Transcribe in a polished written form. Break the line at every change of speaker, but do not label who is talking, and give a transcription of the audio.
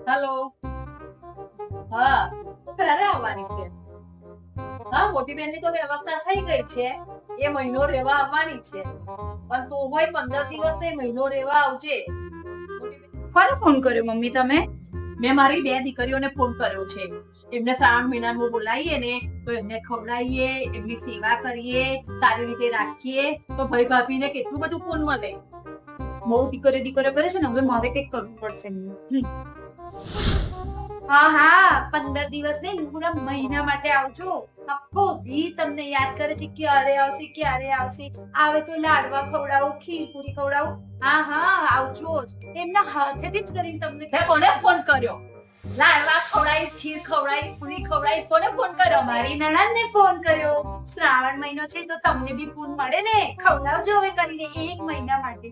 Hello. હા, તું ક્યારે આવવાની છે? હા, મોટી બેનની તો વ્યવસ્થા થઈ ગઈ છે. એ મહિનો રહેવા આવવાની છે. પણ તું હોય 15 દિવસ ને મહિનો રહેવા આવજે.
કોને ફોન કર્યો મમ્મી તમે?
મેં મારી 2 દીકરીઓને ફોન કર્યો છે. એમને શ્રાવણ મહિનામાં બોલાવીએ ને તો એમને ખવડાવીએ, એમની સેવા કરીએ, સારી રીતે રાખીએ તો ભાઈ ભાભીને કેટલું બધું પુણ્ય મળે.
બહુ દીકરીઓ કરે છે ને, હવે મારે કંઈક કરવું પડશે. હા હા, 15 દિવસ નહીં, પૂરા મહિના માટે આવજો. આખો દી તમને યાદ કરે છે, ક્યારે આવશે ક્યારે આવશે. આવે તો લાડવા ખવડાવું, ખીર પૂરી ખવડાવું. હા હા, આવજો જ. એમના હાથેથી જ કરીને તમને.
તે કોને ફોન કર્યો? લાડવા ખવડાવીશ, ખીર ખવડાવીશ, પૂરી ખવડાવીશ, કોને ફોન કર્યો?
મારી નણંદને ફોન કર્યો. શ્રાવણ મહિનો છે તો તમને બી પૂન મળે ને, ખવડાવજો હવે કરીને 1 મહિના માટે.